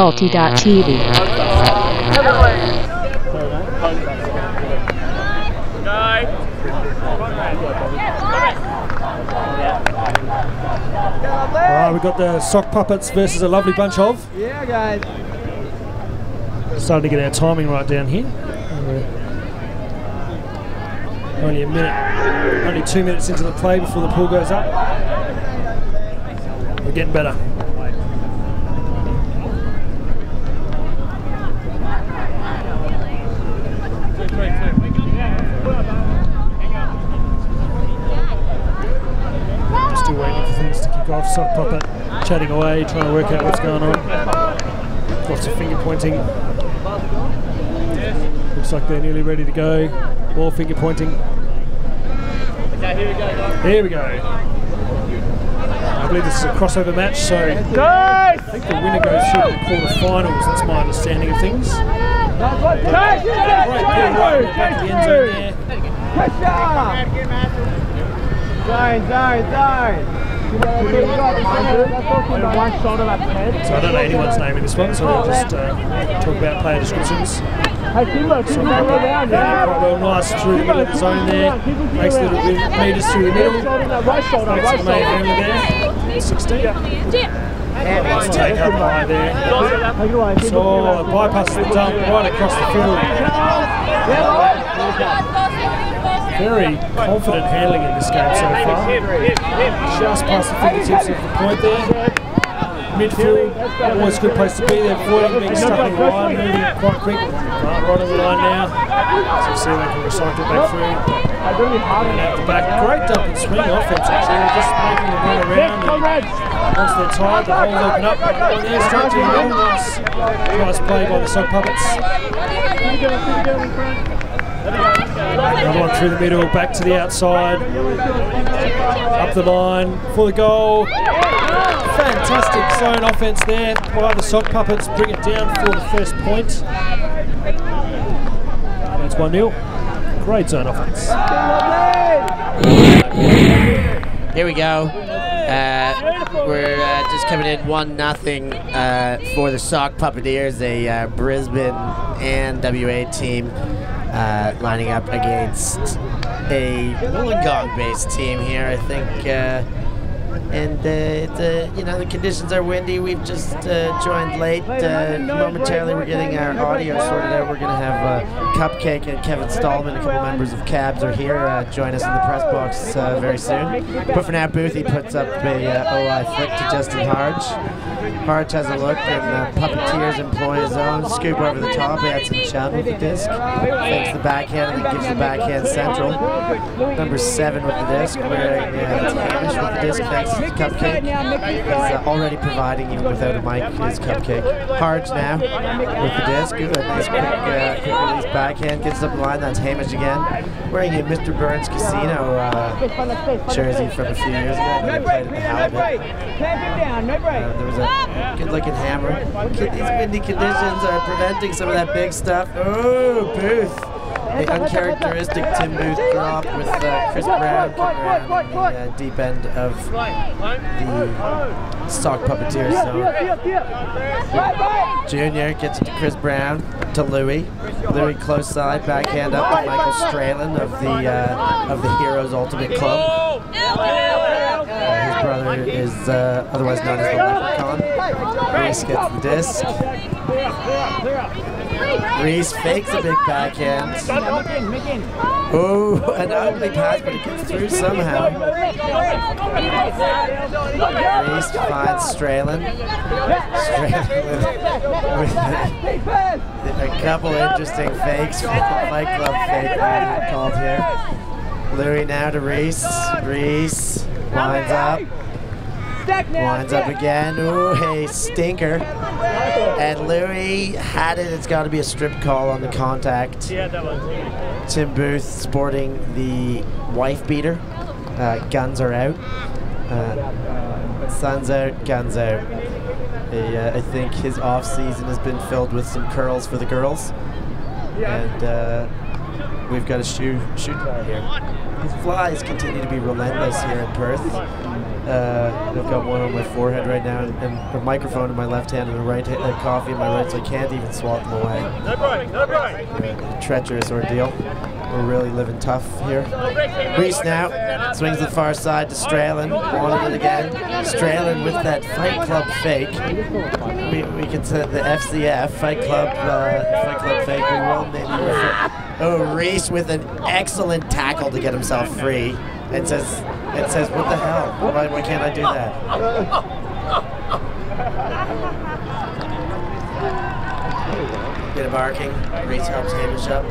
ULTI.TV. Alright, we've got the sock puppets versus a lovely bunch of. Yeah, guys. Starting to get our timing right down here. Only a minute, only 2 minutes into the play before the pool goes up. We're getting better. Still waiting for things to kick off. Sock puppet chatting away, trying to work out what's going on. Lots of finger pointing. Looks like they're nearly ready to go. More finger pointing. Okay, here we go, guys. Here we go. I believe this is a crossover match, so I think the winner goes through to the quarterfinals. That's my understanding of things. Great ball right in the back of the end zone there. So I don't know anyone's name in this one, so we'll just talk about player descriptions. Quite well, nice through the middle of the zone there. Makes little meters through the middle. Makes the main handler there. 16. Nice take up high there. So bypasses the dump right across the field. Very confident handling in this game so far. Just past the fingertips of the point there. Midfield, always a good place to be there, avoiding being stuck in the line, moving quite quick. Right on the line now. So you see they can recycle back through. And out the back. Great dump and swing offense actually. They're just making them run around. And once they're tired, the holes open up. And there, straight to the middle. Nice play by the sock puppets. Another one through the middle, back to the outside. Up the line for the goal. Fantastic zone offense there by the sock puppets. Bring it down for the first point. That's 1-0. Great zone offense. Here we go. We're just coming in 1-0 for the Sock Puppeteers, a Brisbane and WA team lining up against a Wollongong-based team here, I think. And you know, the conditions are windy. We've just joined late. Momentarily, we're getting our audio sorted out. We're going to have Cupcake and Kevin Stallman, a couple members of Cabs, are here. Join us in the press box very soon. But for now, Boothie puts up a OI flick to Justin Harge. Harge has a look, and Puppeteers employ his own scoop over the top. Adds some chun with the disc. Fakes the backhand and then gives the backhand central. Number 7 with the disc, wearing Hamish with the disc. Thanks to Cupcake. He's already providing, even without a mic, his Cupcake. Harge now with the disc. Ooh, a nice quick release backhand. Gets up the line. That's Hamish again. Wearing a Mr. Burns Casino jersey from a few years ago. He played in the Halibut. There was a good-looking hammer. These windy conditions are preventing some of that big stuff. Oh, Booth. The uncharacteristic Tim Booth drop with Chris Brown coming around the deep end of the Sock Puppeteer zone. Junior gets it to Chris Brown, to Louis. Louis close side, backhand up to Michael Stralin of the Heroes Ultimate Club. His brother is otherwise known as the Leprechaun. Reese gets the disc. Reese fakes a big backhand. Oh, an ugly pass, but it gets through somehow. Reese finds Stralin. With a couple interesting fakes. Fight Club fake called here. Louis now to Reese. Reese winds up. Winds up again. Ooh, a stinker. And Louis had it. It's got to be a strip call on the contact. Tim Booth sporting the wife beater. Guns are out. Sun's out, guns out. I think his off season has been filled with some curls for the girls. And we've got a shoot right here. His flies continue to be relentless here in Perth. I've got one on my forehead right now, and a microphone in my left hand and a right coffee in my right, so I can't even swat them away. Treacherous ordeal. We're really living tough here. Reese now swings the far side to Stralin. Wanted it again. Stralin with that Fight Club fake. We can say the FCF Fight Club fake. We will maybe refer. Oh, Reese with an excellent tackle to get himself free. It says, what the hell? Why can't I do that? Bit of arcing. Reese helps Hamish up.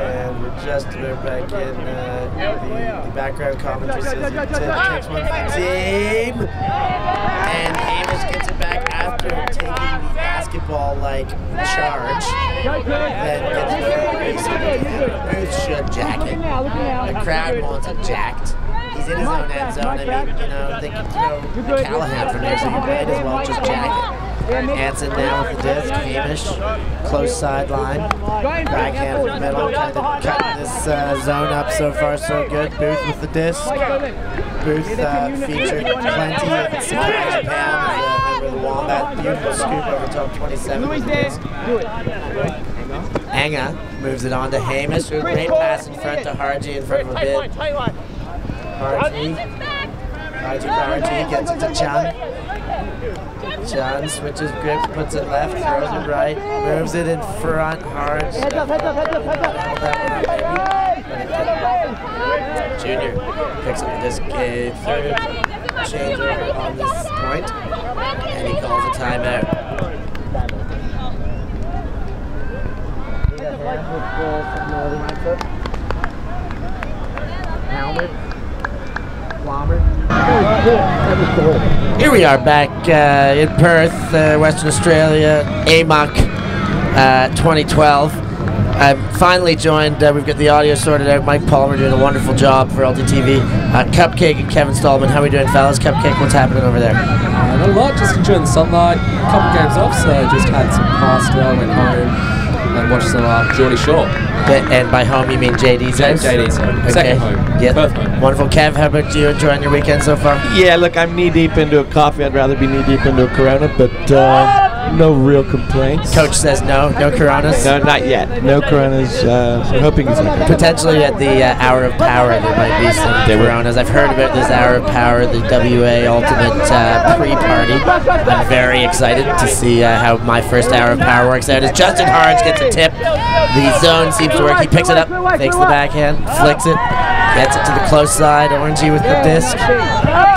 And we're just back in the background commentary says he takes one for the team. And Hamish gets it back after taking the basketball-like charge. Then gets it for Reese. Booth should jack it. The crowd wants it jacked. He's in his own end zone. I mean, they can throw Callahan from there, so you might as well just jack it. Anson now with the disc. Hamish, close sideline. Backhand in the middle, kind of cutting this zone up so far, so good. Booth with the disc. Booth featured plenty of security pounds. Remember the Wombat, beautiful scoop over top 27 with the disc. Anga moves it on to Hamish. Great pass in front to Harji in front of a bid. Harji gets it to Chan. Chan switches grips, puts it left, throws it right, moves it in front, Harj. Junior picks up the disc, third changeover on this point, and he calls a timeout. Here we are back in Perth, Western Australia, AMUC 2012. I'm finally joined, we've got the audio sorted out. Mike Palmer doing a wonderful job for ULTI.TV. Cupcake and Kevin Stallman, how are we doing, fellas? Cupcake, what's happening over there? Not a lot, just enjoying the sunlight. A couple games off, so just had some pasta, went home and watched some Geordie Shore. And by home you mean JD's house? JD's home. Okay. Second home. Yeah. Both home. Wonderful. Kev, how about you enjoying your weekend so far? Yeah, look, I'm knee-deep into a coffee. I'd rather be knee-deep into a Corona, but no real complaints. Coach says no Coronas? No, not yet. No Coronas. We're hoping it's not. Potentially at the Hour of Power there might be some Coronas. I've heard about this Hour of Power, the WA Ultimate pre-party. I'm very excited to see how my first Hour of Power works out. As Justin Harge gets a tip, the zone seems to work. He picks it up, fakes the backhand, flicks it, gets it to the close side. Orangey with the disc.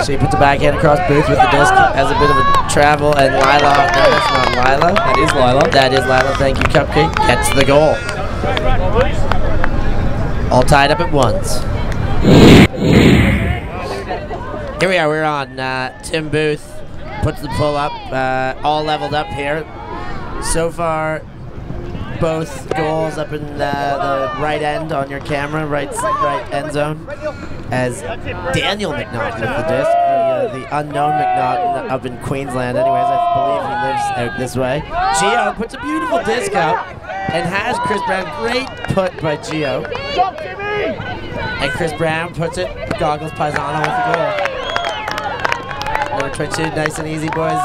So he puts the backhand across. Booth with the disc. Has a bit of a travel. And Lila, no, that's not Lila. That is Lila. That is Lila. Thank you, Cupcake. Gets the goal. All tied up at once. Here we are. We're on Tim Booth. Puts the pull up. All leveled up here. So far, both goals up in the right end on your camera, right end zone, as Daniel McNaughton with the disc, the unknown McNaughton up in Queensland. Anyways, I believe he lives out this way. Gio puts a beautiful disc up and has Chris Brown. Great put by Gio. And Chris Brown puts it, goggles Paisano with the goal. Number 22, nice and easy, boys.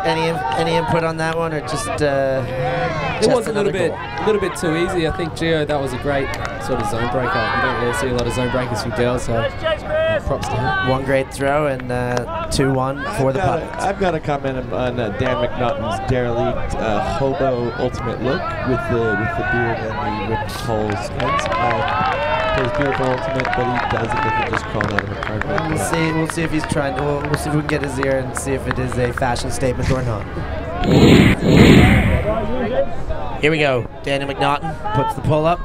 Any input on that one, or just it was a little bit too easy. I think Gio, that was a great sort of zone breaker. You don't really see a lot of zone breakers from girls, so props to him. One great throw and 2-1 for the Puppets. I've got a comment on Dan McNaughton's derelict hobo ultimate look with the beard and the ripped holes. His beautiful ultimate, but he does it if he just called out of a carpet. We'll see if he's trying to. We'll see if we can get his ear and see if it is a fashion statement or not. Here we go. Daniel McNaughton puts the pull up.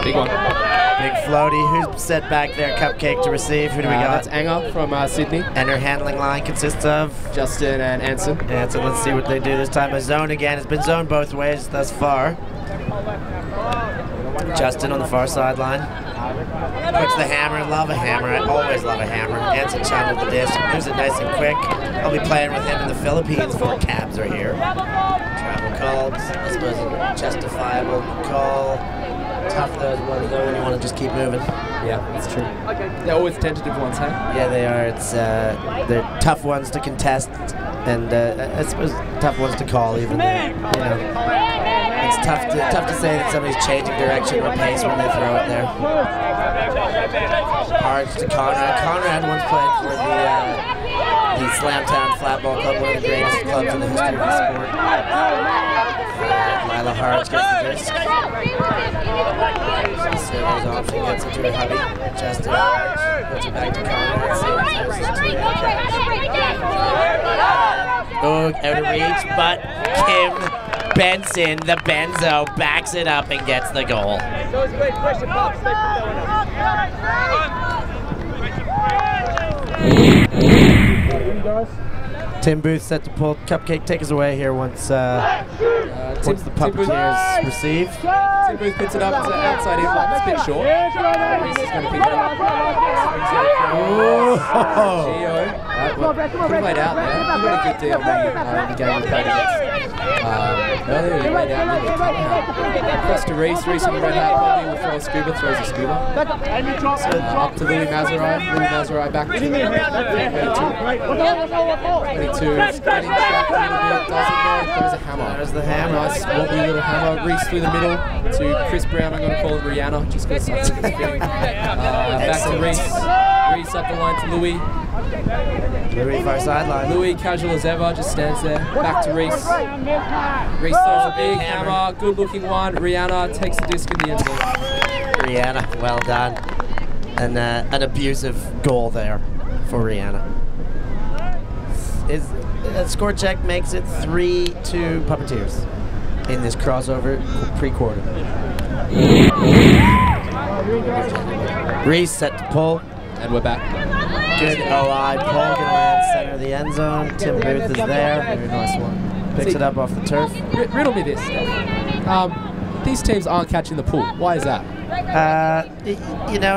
Big one. Big floaty. Who's set back there? Cupcake to receive. Who do we got? That's Anga from Sydney. And her handling line consists of Justin and Anson. Anson. Let's see what they do this time. A zone again. It's been zoned both ways thus far. Justin on the far sideline. Puts the hammer. Love a hammer. I always love a hammer. Anson Chan with the disc. Moves it nice and quick. I'll be playing with him in the Philippines before Cabs are here. Travel called. I suppose a justifiable call. Tough those ones though when you want to just keep moving. Yeah, that's true. They're always tentative ones, hey? Yeah, they are. It's they're tough ones to contest, and I suppose tough ones to call even. It's tough to say that somebody's changing direction or pace when they throw it there. Hard to Conrad. Conrad once played for the Slamtown Flatball Club, one of the greatest clubs in the history of the sport. Lila Hards gets the disc. Server's option gets it to her hubby. Justin puts it back to Conrad. Oh, out of reach, but Kim Benson, the Benzo, backs it up and gets the goal. Tim Booth set to pull. Cupcake, take us away here once the puppeteers receive. Tim Booth puts it up as an outside in line. It's a bit short. Reese is going to pick it up. Gio. Pretty laid out there. He got a good deal in the game we played against. Earlier he laid out really across to Reese. Reese in the red hat probably will throw a scuba, throws a scuba. So up to Louis Mazerai. Louis Mazerai back to 22. 22 is getting trapped a little bit. Doesn't know. There's a hammer. There's the hammer. Nice wobbly little hammer. Reese through the middle to Chris Brown. I'm going to call him Rihanna just because I think it's fitting. Back to Reese. Reese up the line to Louis. Louis far sideline. Louis, casual as ever, just stands there. Back to Reese. Reese throws a big hammer. Good looking one. Rihanna takes the disc in the end zone. Rihanna, well done. And an abusive goal there for Rihanna. Score check makes it 3-2 Puppeteers in this crossover pre-quarter. Reese set to pull. And we're back. Good OI pull, gonna land center of the end zone. Tim Booth is there. Very nice one. Picks it up off the turf. Riddle me this. These teams aren't catching the pull. Why is that?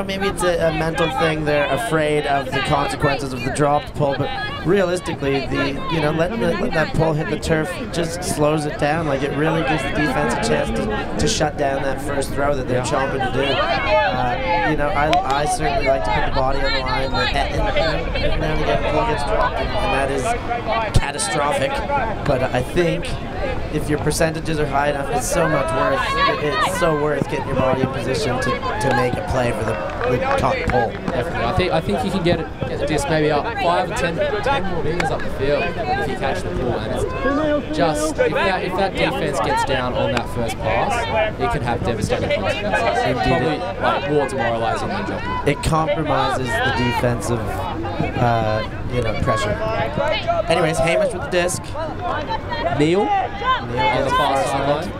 Maybe it's a mental thing. They're afraid of the consequences of the dropped pull, but realistically, letting that pull hit the turf just slows it down. Like, it really gives the defense a chance to shut down that first throw that they're chomping to do. I certainly like to put the body on the line, and now and again the pull gets dropped, and that is catastrophic. But I think if your percentages are high enough, it's so much worth. It's so worth getting your body in position to make a play for the top pull. Definitely. I think you can get the disc maybe up 5 or 10 more meters up the field if you catch the pull. And it's just if that defense gets down on that first pass, it can have devastating consequences. It probably more demoralizing than jumping. It compromises the defensive pressure. Anyways, Hamish with the disc. Neil on the far sideline.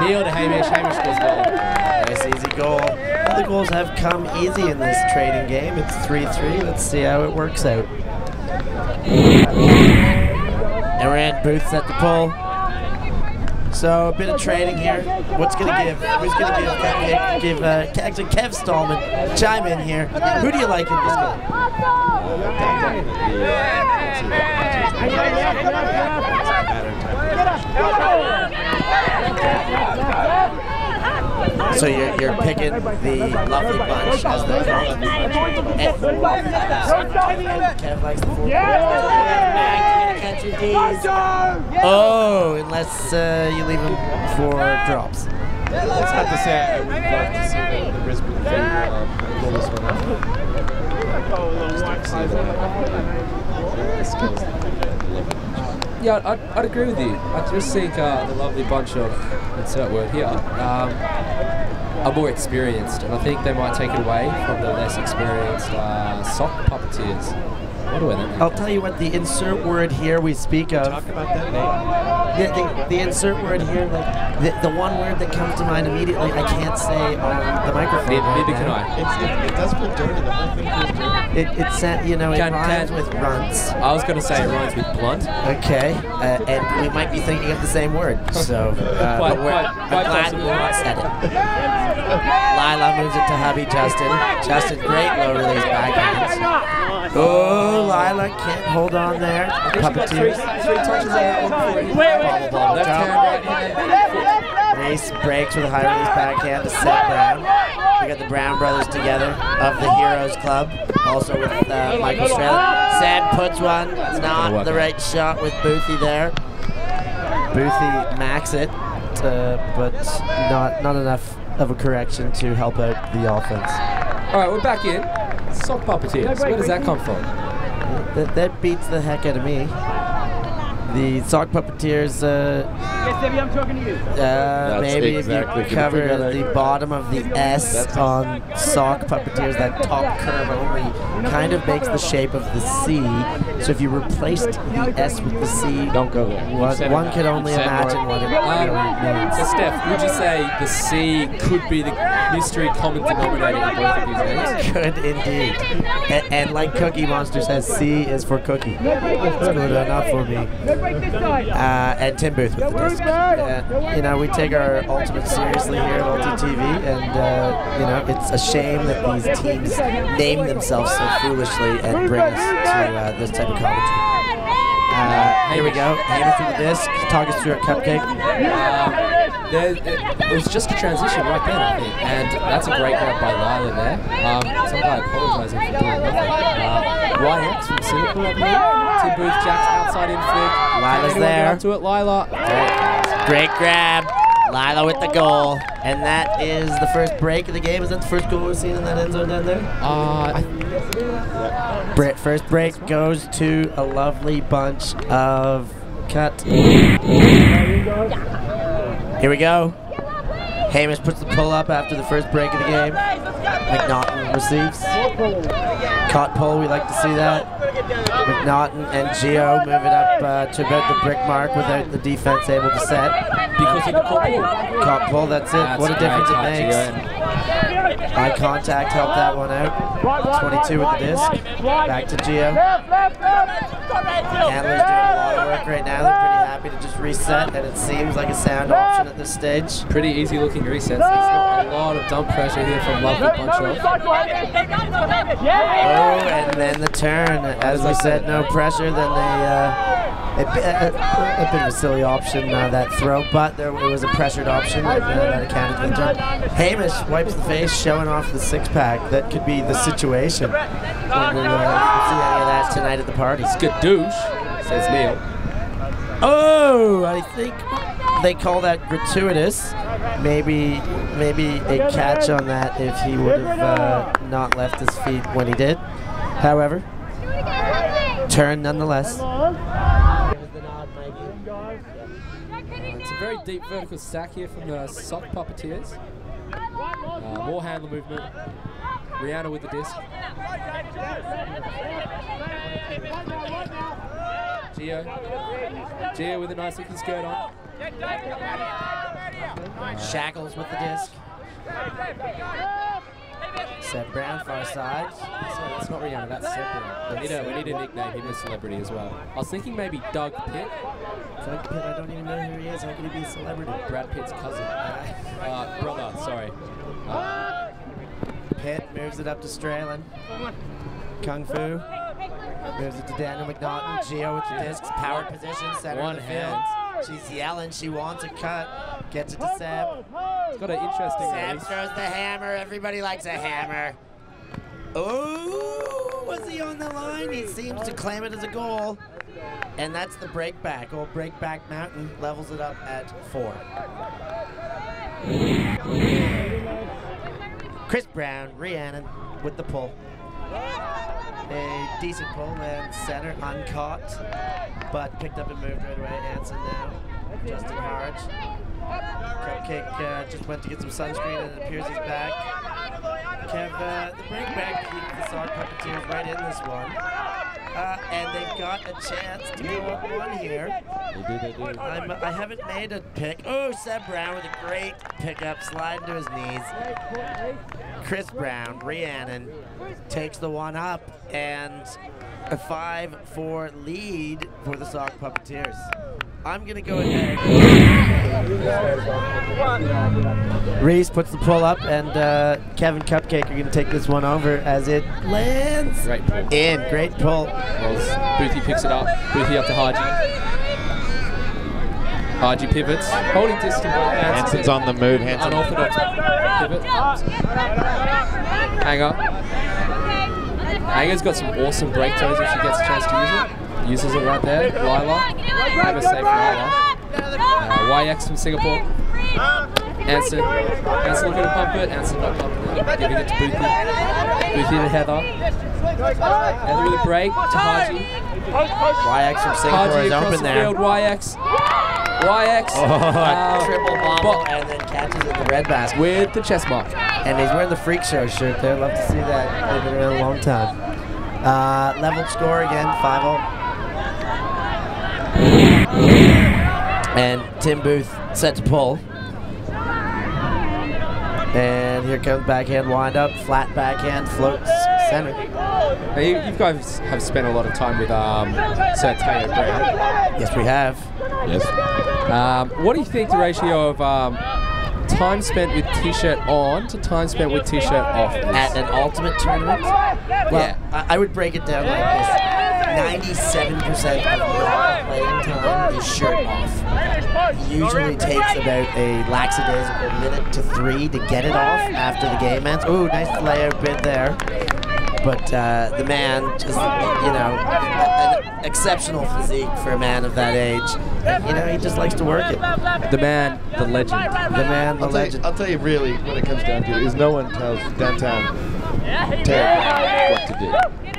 Neil to Hamish. Hamish scores goal. Nice easy goal. All the goals have come easy in this trading game. It's 3-3. Let's see how it works out. And we're in. Booth set to pull. So a bit of trading here. What's going to give? Who's going to give? Actually, Kev Stallman, chime in here. Who do you like in this game? So you're picking the lovely bunch as the Kev likes the 4. Catch your D's. Oh, unless you leave them for drops. That's not to say I would love to see the Frisbee pull this one off. Yeah, I'd agree with you. I just think the lovely bunch of, insert word here, are more experienced, and I think they might take it away from the less experienced sock puppeteers. What do I think? I'll tell you what, the insert word here we speak of. Talk about that, Nate. The insert word here, like the one word that comes to mind immediately, I can't say on the microphone. Neither can I. It does feel dirty. The whole thing feels dirty. It rhymes with runts. I was going to say it rhymes with blunt. Okay, and we might be thinking of the same word. So, I'm glad we said it. Lila moves it to hubby Justin. Justin, great low release backhands. Oh, Lila can't hold on there. Puppeteers. Three touches on that one. Left hand, right hand. Reese breaks with a high release backhand to Seth Brown. We got the Brown brothers together of the Heroes Club, also with Michael Straley. Seb puts one, not the right shot with Boothie there. Boothie max it, but not enough of a correction to help out the offense. All right, we're back in. Sock Puppeteers, where does that come from? That beats the heck out of me. The Sock Puppeteers, I'm talking to you. maybe exactly if you cover the bottom of the S on Sock Puppeteers, that top curve only kind of makes the shape of the C. So if you replaced the S with the C, don't go there. One could only imagine what it means. So Steph, would you say the C could be the mystery common denominator in both of these names? Could indeed. And like Cookie Monster says, C is for cookie. It's good enough for me. And Tim Booth with the disc. You know, we take our Ultimate seriously here at ULTI.TV, and you know, it's a shame that these teams name themselves so foolishly and bring us to this type of commentary. Here we go. Hammer through the disc. Talk us through a cupcake. It was just a transition right there, I think, and that's a great grab by Lila there. Some guy apologising for doing nothing. YX from Singapore up here. Tim Booth jacks outside in flick. Lila's there. Up to it, Lila. Great grab. Lila with the goal. And that is the first break of the game. Is that the first goal we've seen in that end zone down there? First break goes to a lovely bunch of cut. Here we go. Hamish puts the pull up after the first break of the game. McNaughton receives. Caught pull, we like to see that. McNaughton and Gio move it up to about the brick mark without the defense able to set. Because of the caught pull. Caught pull, that's it. What a difference it makes. Eye contact helped that one out. 22 with the disc. Back to Gio. Handler's doing a lot of work right now. They're pretty happy to just reset, and it seems like a sound option at this stage. Pretty easy looking resets. There's not a lot of dump pressure here from Lovely Punch Off. Oh, and then the turn. As we said, no pressure. Then a bit of a silly option, that throw, but it was a pressured option that accounted for the turn. Hamish wipes the face, showing off the six-pack. That could be the situation. We'll see any of that tonight at the party. Skadoosh, says Neil. Oh, I think they call that gratuitous. Maybe a catch on that if he would have not left his feet when he did. However, turn nonetheless. It's a very deep vertical stack here from the Sock Puppeteers. More handle movement. Rihanna with the disc. Gio with a nice looking skirt on. Shackles with the disc. Seth Brown far side. It's not Rihanna, that's Seth Brown. We need a nickname. He's a celebrity as well. I was thinking maybe Doug Pitt. Doug Pitt, I don't even know who he is. How could he be a celebrity? Brad Pitt's cousin. Brother, sorry. Pitt moves it up to Stralin. Kung Fu. Moves it to Daniel McNaughton. Gio with the discs. Powered position. Center of the field. She's yelling. She wants a cut. Gets it to Seb. It's got an interesting Seb throws the hammer. Everybody likes a hammer. Oh, was he on the line? He seems to claim it as a goal. And that's the break back. Old break back Mountain levels it up at 4. Chris Brown, Rhiannon with the pull. A decent pull and center uncaught, but picked up and moved right away. Anson now, Justin Harge. Cupcake just went to get some sunscreen and it appears he's back. Kev, the break back keeps the Sock Puppeteers right in this one. And they've got a chance to go up one here. They do. I haven't made a pick. Oh, Seb Brown with a great pickup, slide to his knees. Chris Brown, Rhiannon, takes the one up, and a 5-4 lead for the Sock Puppeteers. I'm going to go ahead. Reese puts the pull up, and Kevin Cupcake are going to take this one over as it lands. Great pull. In. Great pull. Boothie picks it up. Boothie up to Haji. Haji pivots, holding distant. Hanson's on the move. Hanson. Unorthodox pivot. Hanger. Hanger's got some awesome break toes if she gets a chance to use it. Uses it right there. Lila. Have a safe Lila. YX from Singapore. Anson. Anson looking to pump it. Anson not pumping it. Giving it to Boothie. Boothie to Heather. Heather with a break to Haji. YX from Singapore is open there. Field, YX. YX. Triple bobble and then catches it in the red basket. With the chest mark. And he's wearing the Freak Show shirt there. Love to see that. They've been around a long time. Leveled score again, 5-0. And Tim Booth set to pull. And here comes backhand wind up, flat backhand, floats center. Now you guys have spent a lot of time with Sir Teo Brown. Yes, we have. Yes. What do you think the ratio of time spent with t-shirt on to time spent with t-shirt off is? At an ultimate tournament? Well, Yeah. I would break it down like this. 97% of my playing time is shirt off. Usually takes about a lackadaisical minute to 3 to get it off after the game ends. Ooh, nice layout bid there. But the man, just, you know, an exceptional physique for a man of that age. And, you know, he just likes to work it. The man, the legend. The man, the legend. I'll tell you really, when it comes down to it, is no one tells downtown Teo what to do.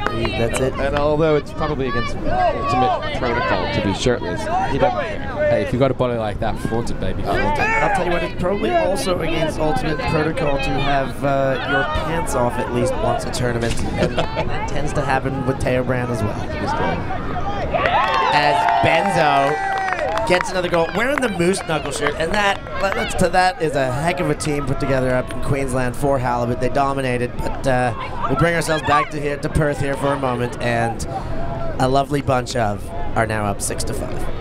That's it. And although it's probably against ultimate protocol to be shirtless, he doesn't care. Hey, if you got a body like that, flaunt it, baby. Flaunt it. I'll tell you what, it's probably also against ultimate protocol to have your pants off at least once a tournament. And that tends to happen with Teo Brand as well. As Benzo gets another goal, wearing the Moose Knuckle shirt, and that is a heck of a team put together up in Queensland for Halibut. They dominated, but we bring ourselves back to Perth here for a moment, and a lovely bunch of are now up 6-5.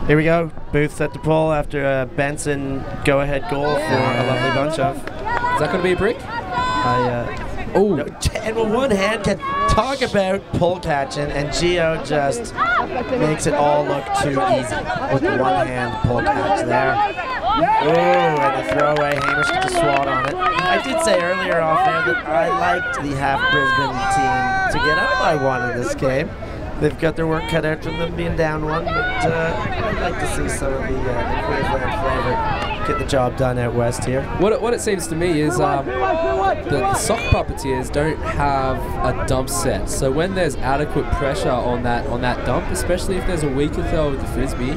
Here we go. Booth set to pull after a Benson go-ahead goal for a lovely bunch of. Is that going to be a brick? Oh, and with one hand can talk about pull catching, and Gio just makes it all look too easy with the one hand pull catch there. Ooh, and the throwaway, Hamish gets a swat on it. I did say earlier off air that I liked the half Brisbane team to get up by 1 in this game. They've got their work cut out from them being down 1, but I'd like to see some of the Queensland flavor get the job done out west here. What it seems to me is the sock puppeteers don't have a dump set. So when there's adequate pressure on that dump, especially if there's a weaker throw with the Frisbee,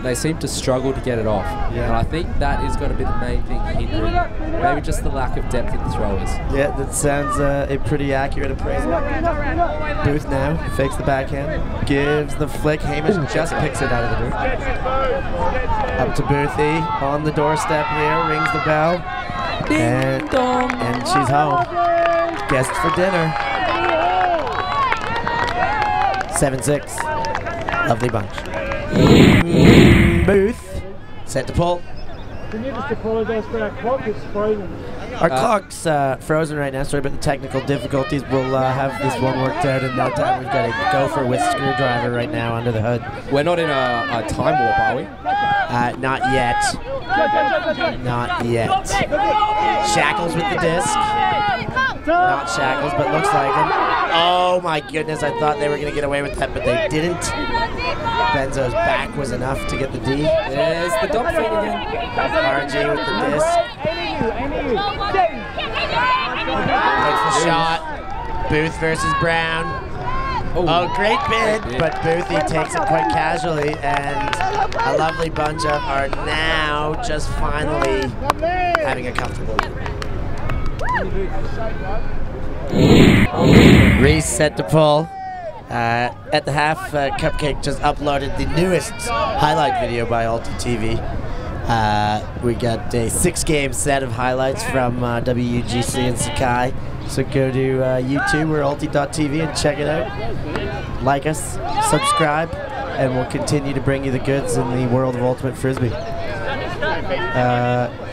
they seem to struggle to get it off. Yeah. And I think that is going to be the main thing hindering. Maybe just the lack of depth in the throwers. Yeah, that sounds a pretty accurate appraisal. Booth now fakes the backhand, gives the flick. Hamish just picks it out of the dirt. Up to Boothie on the doorstep here, rings the bell, and she's home. Guest for dinner. 7-6. Lovely bunch. Booth set to pull. Can you just apologise for our clock? It's frozen. Our clock's frozen right now. Sorry about the technical difficulties. We'll have this one worked out in no time. We've got a gopher with screwdriver right now under the hood. We're not in a time warp, are we? Not yet. Not yet. Shackles with the disc. Not Shackles, but looks like him. Oh my goodness, I thought they were going to get away with that, but they didn't. Benzo's back was enough to get the D. There's the dump feed again. RNG with the disc. Takes the shot. Booth versus Brown. Oh, great bid, but Boothie takes it quite casually, and a lovely bunch of are now just finally having a comfortable win. Reese set to pull. At the half, Cupcake just uploaded the newest highlight video by ULTI.TV. We got a 6-game set of highlights from WUGC and Sakai. So go to YouTube or ULTI.TV and check it out. Like us, subscribe, and we'll continue to bring you the goods in the world of Ultimate Frisbee.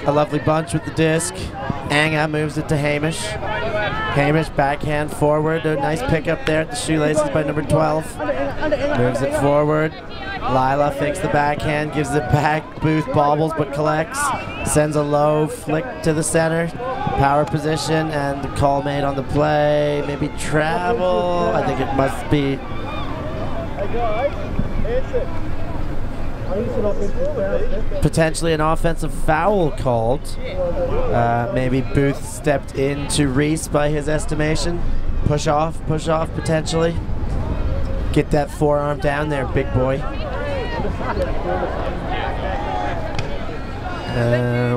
A lovely bunch with the disc. Anga moves it to Hamish. Hamish backhand forward. A nice pickup there at the shoelaces by number 12. Moves it forward. Lila fakes the backhand, gives it back. Booth bobbles but collects. Sends a low flick to the center. Power position, and the call made on the play. Maybe travel. I think it must be. Potentially an offensive foul called. Maybe Booth stepped into Reese by his estimation. Push off potentially. Get that forearm down there, big boy.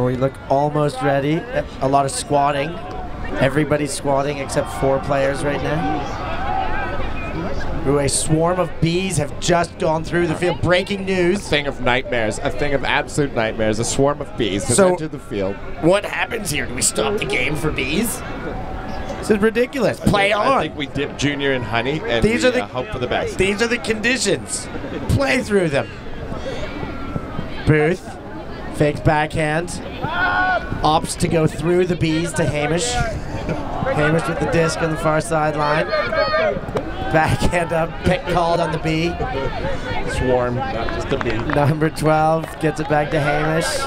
We look almost ready. A lot of squatting. Everybody's squatting except 4 players right now. Ooh, a swarm of bees have just gone through the field. Breaking news. A thing of nightmares. A thing of absolute nightmares. A swarm of bees has entered the field. What happens here? Do we stop the game for bees? This is ridiculous. Play on. I think we dip Junior in honey and hope for the best. These are the conditions. Play through them. Booth fakes backhand. Opts to go through the bees to Hamish. Hamish with the disc on the far sideline. Backhand up, pick called on the bee. Swarm, not just a bee. Number 12 gets it back to Hamish.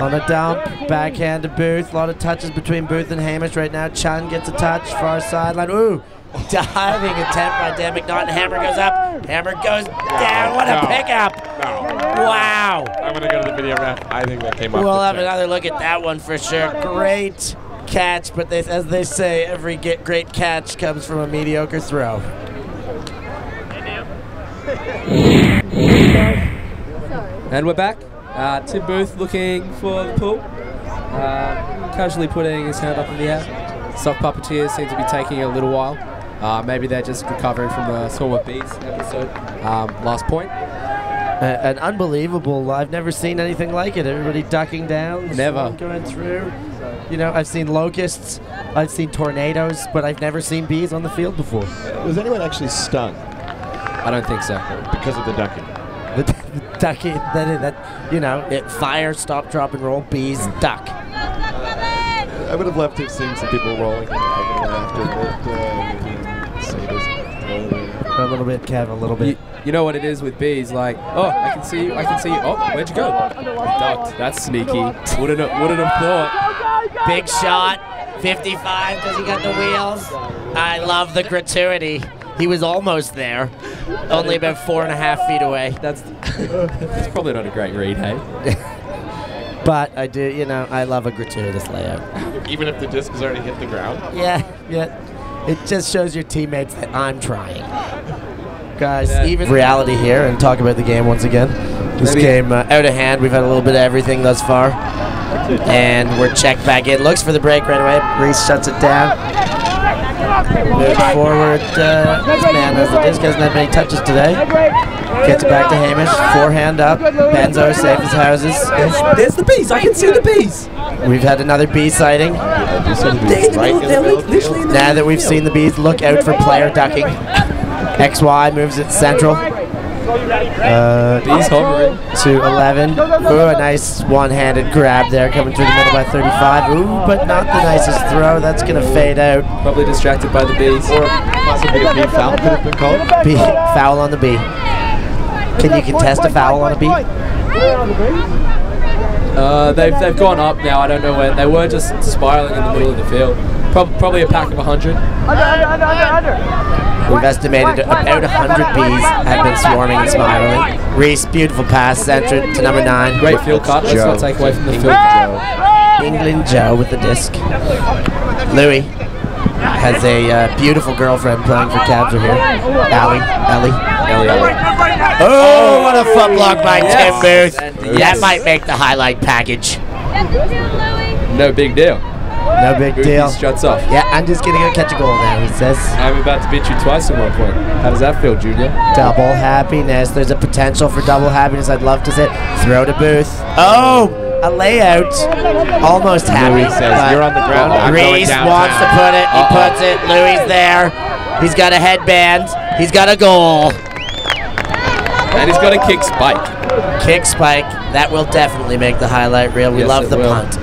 On a dump, backhand to Booth. A lot of touches between Booth and Hamish right now. Chun gets a touch, far sideline. Ooh, diving attempt by Dan McNaughton. Hammer goes up, hammer goes down. What a pickup! No. Wow. I'm going to go to the video ref. I think that came off. We'll have another look at that one for sure. Great catch, but as they say, every great catch comes from a mediocre throw. And we're back. Tim Booth looking for the pull. Casually putting his hand up in the air. Sock puppeteers seem to be taking a little while. Maybe they're just recovering from the Swarm of Bees episode. Last point. An unbelievable. I've never seen anything like it. Everybody ducking down. Never. Going through. You know, I've seen locusts, I've seen tornadoes, but I've never seen bees on the field before. Was anyone actually stung? I don't think so. Because of the ducking. The ducking, fire, stop, drop, and roll, bees, duck. I would have loved to have seen some people rolling after, a little bit, Kev, a little bit. You know what it is with bees, like, oh, I can see you. Oh, where'd you go? Ducked. That's sneaky. Wouldn't have thought. Big shot, 55, because he got the wheels. I love the gratuity. He was almost there, only about 4.5 feet away. That's probably not a great read, hey? But I do, I love a gratuitous layout. Even if the disc has already hit the ground? Yeah. It just shows your teammates that I'm trying. Guys, even reality here, and talk about the game once again. This game out of hand. We've had a little bit of everything thus far. And we're checked back in. Looks for the break right away. Reese shuts it down. Moves forward. This man has the disc. Hasn't had many touches today. Gets it back to Hamish. Forehand up. Benzo safe as houses. There's the bees. I can see the bees. We've had another bee sighting. Now that we've seen the bees, look out for player ducking. XY moves it central. Bees hovering. To 11. Ooh, a nice one-handed grab there coming through the middle by 35. Ooh, but not the nicest throw. That's going to fade out. Probably distracted by the bees. Or possibly a bee foul could have been called. Foul on the bee. Can you contest a foul on a bee? They've gone up now. I don't know when. They were just spiraling in the middle of the field. Probably a pack of 100. Under. We've estimated about 100 bees have been swarming and spiraling. Reese, beautiful pass, centered to number 9. Great field cut. Let's not take away from the field. England Joe with the disc. Louis has a beautiful girlfriend playing for Cabs here. Ellie. Oh, what a foot block by Tim Booth. That might make the highlight package. No big deal. No big deal. Struts off. Yeah, I'm just going to go catch a goal now, he says. I'm about to beat you twice at one point. How does that feel, Junior? Double happiness. There's a potential for double happiness. I'd love to say. Throw to Booth. Oh, a layout. Almost happy. Louis says, you're on the ground. Reese wants to put it. He puts it. Louis there. He's got a headband. He's got a goal. And he's got a kick spike. Kick spike. That will definitely make the highlight reel. We love the punt.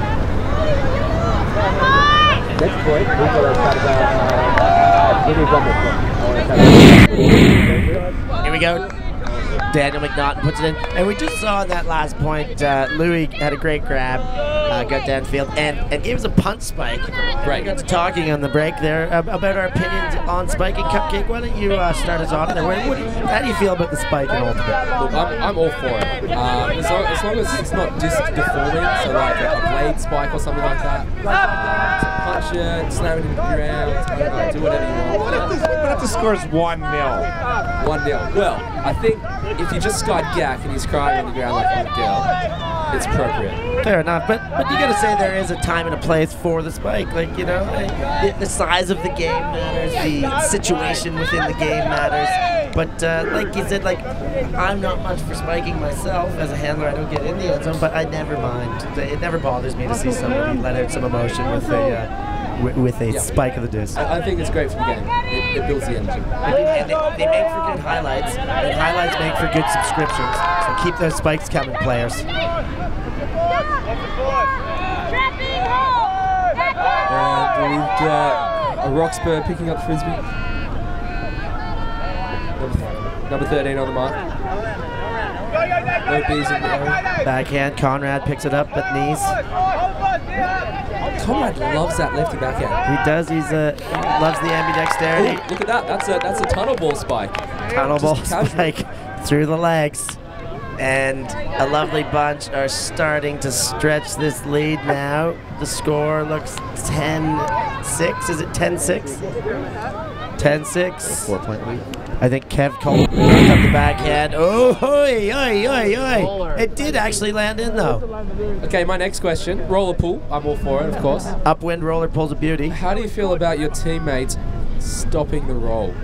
next point, we've got to chat about Here we go. Daniel McNaughton puts it in. And we just saw in that last point, Louis had a great grab, got downfield, and gave us a punt spike. Right. We got to talking on the break there about our opinions on spiking. Cupcake, why don't you start us off there? How do you feel about the spike in Ultimate? Look, I'm all for it. As long as it's not disc deforming, so like a blade spike or something like that. Punch it, slam it into the ground, do whatever you want. But if the score is 1-0. 1-0. Well, I think if you just got Gak and he's crying on the ground like a little girl, it's appropriate. Fair enough, but you gotta say there is a time and a place for the spike. Like, you know, the size of the game matters, the situation within the game matters. But like you said, like, I'm not much for spiking myself as a handler. I don't get in the end zone, but I never mind. It never bothers me to see somebody let out some emotion with a spike of the disc. I think it's great for the game. It builds the energy. And they make for good highlights, and highlights make for good subscriptions. So keep those spikes coming, players. And we've got a Roxburgh picking up Frisbee. Number 13 on the mark. No B's in the area. Backhand, Conrad picks it up at knees. Conrad loves that lefty backhand. He does. He loves the ambidexterity. Ooh, look at that. That's a tunnel ball spike. Tunnel ball spike through the legs. And a lovely bunch are starting to stretch this lead now. The score looks 10-6. Is it 10-6? 10-6. 4-point lead. I think Kev Cole brings up the backhand. Oh, oi, oi, oi, oi. It did actually land in, though. Okay, my next question. Roller pull. I'm all for it, of course. Upwind roller pulls a beauty. How do you feel about your teammates stopping the roll?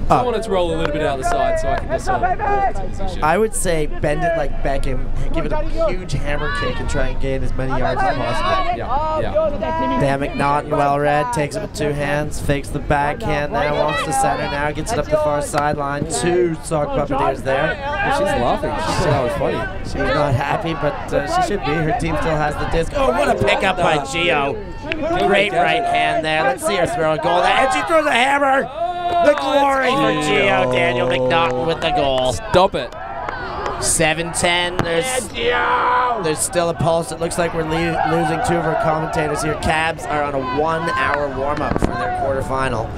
I want it to roll a little bit out the side so I can just sort of walk to position. I would say bend it like Beckham, give it a huge hammer kick and try and gain as many yards as possible. Yeah. Dan McNaughton, well read, takes it with two hands, fakes the backhand now, wants the center now, gets it up the far sideline. Two sock puppeteers there. She's laughing. She said that was funny. She's not happy, but she should be. Her team still has the disc. Oh, what a pickup by Gio. Great right hand there. Let's see her throw a goal there. And she throws a hammer. The glory for Gio. Daniel McNaughton with the goal. Stop it. 7-10. There's still a pulse. It looks like we're losing two of our commentators here. Cabs are on a 1-hour warm-up for their quarterfinal.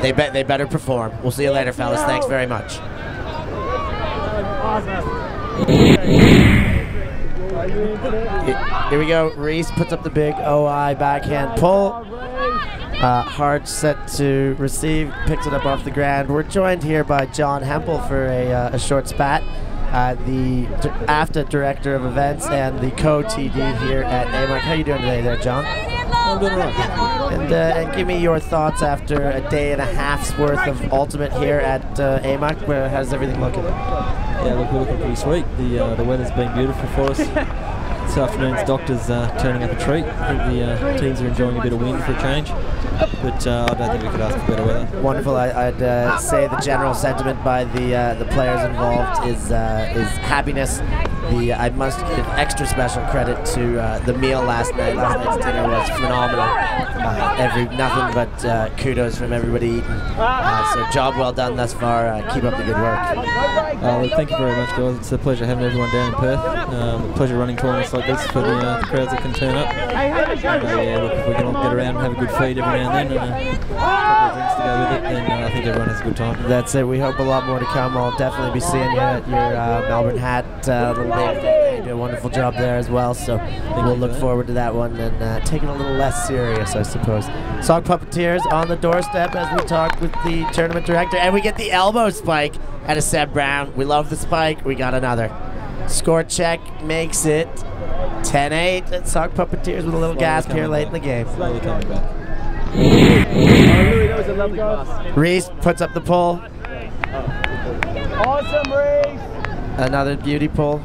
They better perform. We'll see you later, fellas. Thanks very much. Here we go. Reese puts up the big OI backhand pull. Hard set to receive, picks it up off the ground. We're joined here by John Hempel for a short spat, the AFTA Director of Events and the co-TD here at AMUC. How are you doing today there, John? I'm doing all right. And give me your thoughts after a day and a half's worth of Ultimate here at AMUC. How's everything looking? Yeah, look, we're looking pretty sweet. The weather's been beautiful for us. This afternoon's doctor's turning up a treat. I think the teams are enjoying a bit of wind for a change, but I don't think we could ask for better weather. Wonderful. I'd say the general sentiment by the players involved is happiness. I must give extra special credit to the meal last night. Last night's dinner was phenomenal. Nothing but kudos from everybody eating. So job well done thus far. Keep up the good work. Look, thank you very much, guys. It's a pleasure having everyone down in Perth. Pleasure running tournaments like this for the crowds that can turn up. Yeah, look, if we can all get around and have a good feed every now and then and a couple of drinks to go with it, then I think everyone has a good time. That's it. We hope a lot more to come. I'll definitely be seeing you at your Melbourne Hat little bit. You do a wonderful job there as well, so we'll look forward to that one and take it a little less serious, I suppose. Sock Puppeteers on the doorstep as we talk with the tournament director, and we get the elbow spike at a Seb Brown. We love the spike. We got another. Score check makes it 10-8. Sock Puppeteers with a little gasp here late in the game. Slowly coming back. That was a lovely pass. Reese puts up the pull. Awesome, Reese. Another beauty pull.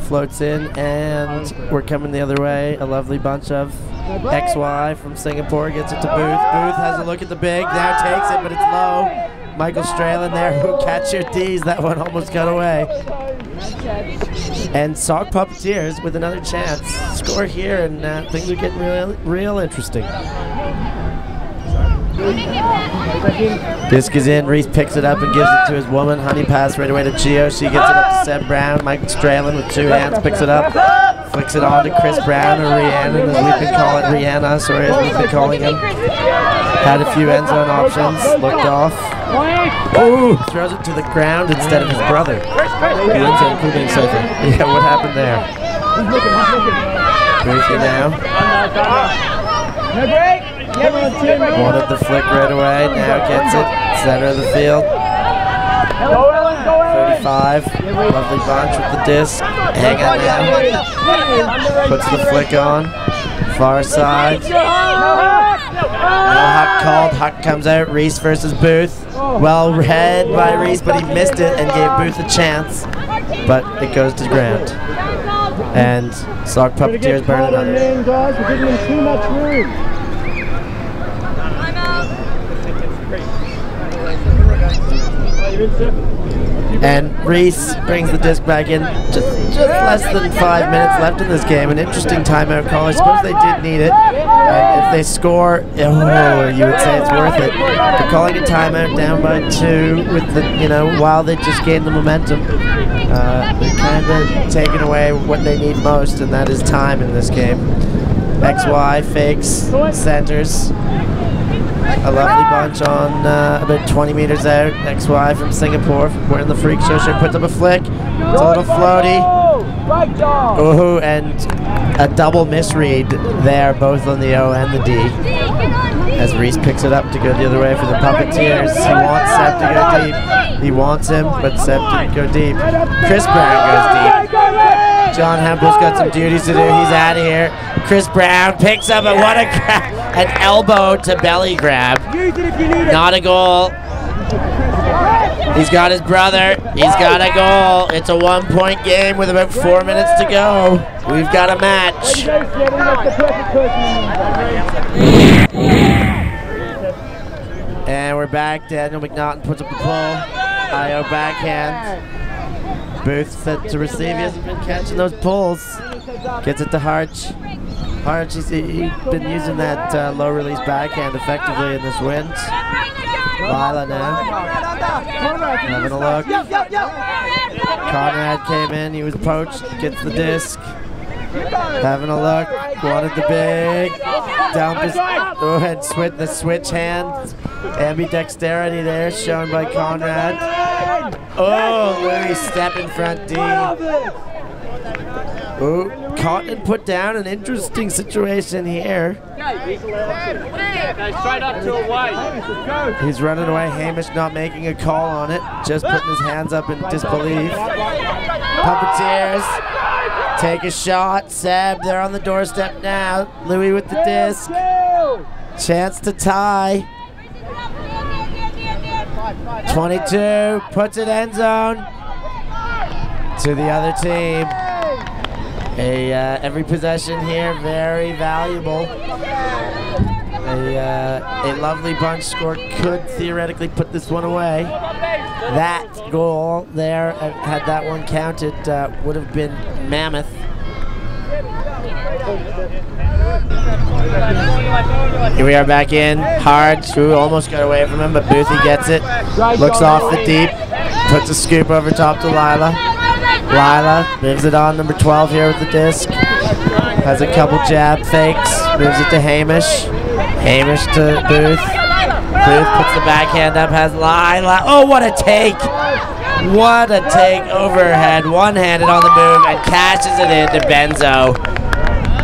Floats in, and we're coming the other way. A lovely bunch of XY from Singapore gets it to Booth. Booth has a look at the big, now takes it, but it's low. Michael Stralin there, who catch your D's. That one almost got away. And Sock Puppeteers with another chance. Score here, and things are getting real interesting. Disc is in, Reese picks it up and gives it to his woman. Honey pass right away to Gio. She gets it up to Seb Brown. Mike Stralin with 2 hands picks it up. Flicks it on to Chris Brown, or Rhiannon, as we've been calling Rihanna, sorry, as we've been calling him. Had a few end zone options, looked off. Ooh, throws it to the ground instead of his brother. Yeah, what happened there? Boothie now. Wanted the flick right away, now gets it. Center of the field. 35, lovely bunch with the disc. Hang on now. Puts the flick on. Far side. No Huck called. Huck comes out. Reese versus Booth. Well read by Reese, but he missed it and gave Booth a chance. But it goes to the ground. And Sock Puppeteers burn another. We're giving him too much room. And Reese brings the disc back in. Just less than 5 minutes left in this game. An interesting timeout call. I suppose they did need it. And if they score, oh, you would say it's worth it. They're calling a timeout down by 2 with the, while they just gained the momentum. They're kind of taking away what they need most, and that is time in this game. XY fakes, centers. A lovely bunch on about 20 meters out. XY from Singapore, wearing the freak show shirt, puts up a flick. It's a little floaty. Ooh, and a double misread there, both on the O and the D. As Reese picks it up to go the other way for the Puppeteers. He wants Seb to go deep. He wants him, but Seb didn't go deep. Chris Brown goes deep. John Hempel's got some duties to do. He's out of here. Chris Brown picks up and what a grab. An elbow to belly grab. Not a goal. He's got his brother. He's got a goal. It's a 1-point game with about 4 minutes to go. We've got a match. And we're back. Daniel McNaughton puts up the pull. IO backhand. Booth set to receive. He hasn't been catching those pulls. Gets it to Harch. Harch, he's been using that low release backhand effectively in this wind. Lila now. Having a look. Conrad came in. He was poached. Gets the disc. Having a look. Wanted the big. Down his. Go ahead. The switch hand. Ambidexterity there shown by Conrad. Oh, Louis step in front D. Ooh, caught and put down. An interesting situation here. He's running away. Hamish not making a call on it. Just putting his hands up in disbelief. Puppeteers take a shot. Seb, they're on the doorstep now. Louis with the disc. Chance to tie. 22 puts it end zone to the other team. Every possession here very valuable. A lovely bunch score could theoretically put this one away. That goal there, had that one counted, would have been mammoth. Here we are back in. Harge, who almost got away from him, but Boothie gets it. Looks off the deep. Puts a scoop over top to Lila. Lila moves it on, number 12 here with the disc. Has a couple jab fakes. Moves it to Hamish. Hamish to Booth. Booth puts the backhand up, has Lila. Oh, what a take! What a take overhead. One-handed on the move and cashes it into Benzo.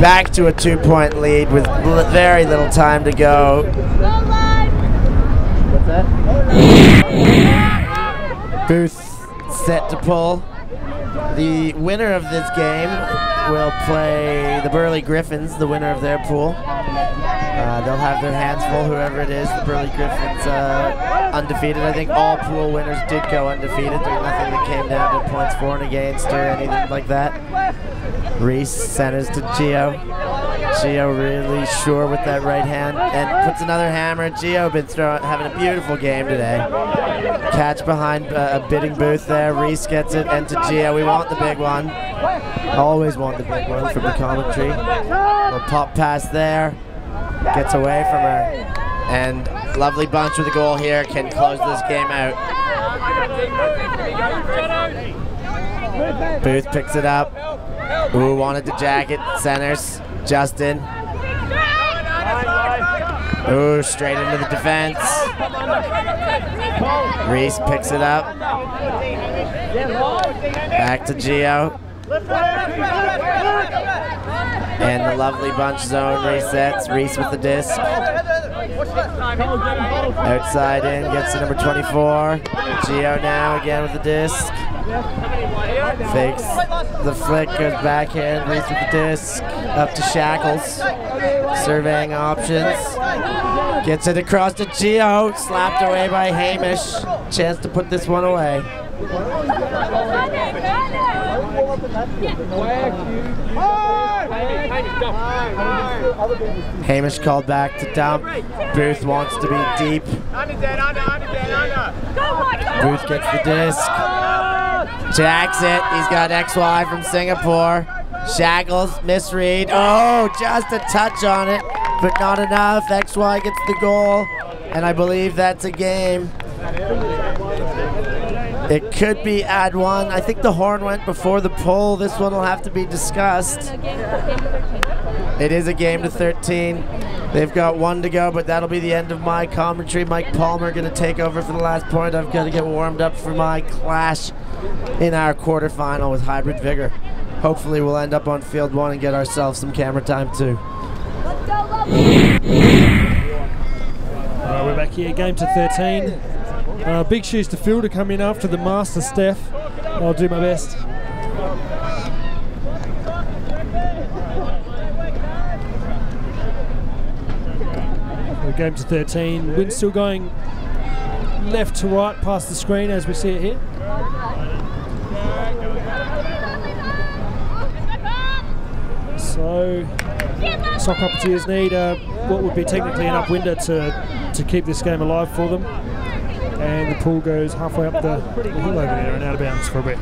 Back to a 2-point lead with very little time to go. What's that? Booth set to pull. The winner of this game will play the Burley Griffins, the winner of their pool. They'll have their hands full, whoever it is. The Burley Griffins undefeated. I think all pool winners did go undefeated. There's nothing that came down to points for and against or anything like that. Reese centers to Gio. Gio really sure with that right hand and puts another hammer. Gio been having a beautiful game today. Catch behind a bidding booth there. Reese gets it and to Gio. We want the big one. Always want the big one from the commentary. Little pop pass there. Gets away from her. And lovely bunch with the goal here can close this game out. Booth picks it up. Ooh, wanted to jacket. Centers. Justin. Ooh, straight into the defense. Reese picks it up. Back to Gio. And the lovely bunch zone resets. Reese with the disc. Outside in, gets to number 24. Gio now again with the disc. Fakes the flick, goes backhand, Reese with the disc. Up to Shackles. Surveying options. Gets it across to Gio. Slapped away by Hamish. Chance to put this one away. Hamish called back to dump. Booth wants to be deep. Booth gets the disc. Jacks it. He's got XY from Singapore. Shackles, misread. Oh, just a touch on it, but not enough. XY gets the goal, and I believe that's a game. It could be add one. I think the horn went before the poll. This one will have to be discussed. It is a game to 13. They've got one to go, but that'll be the end of my commentary. Mike Palmer going to take over for the last point. I've got to get warmed up for my clash in our quarterfinal with Hybrid Vigor. Hopefully we'll end up on field one and get ourselves some camera time too. We're back here, game to 13. Big shoes to fill to come in after the master, Steph. I'll do my best. Game to 13. Wind still going left to right past the screen as we see it here. So, sock puppeteers need what would be technically an upwinder to keep this game alive for them. And the pool goes halfway up the hill over there and out of bounds for a bit.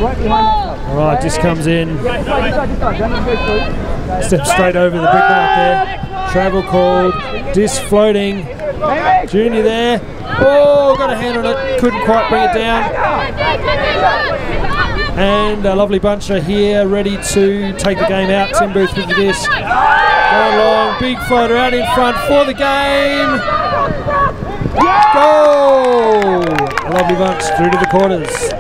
Alright, just comes in. Steps straight over the big mark there. Travel called. Disc floating. Junior there. Oh, got a hand on it. Couldn't quite bring it down. And a lovely bunch are here ready to take the game out. Tim Booth with the disc. Going along. Big floater out in front for the game. Goal! A lovely bunch through to the quarters.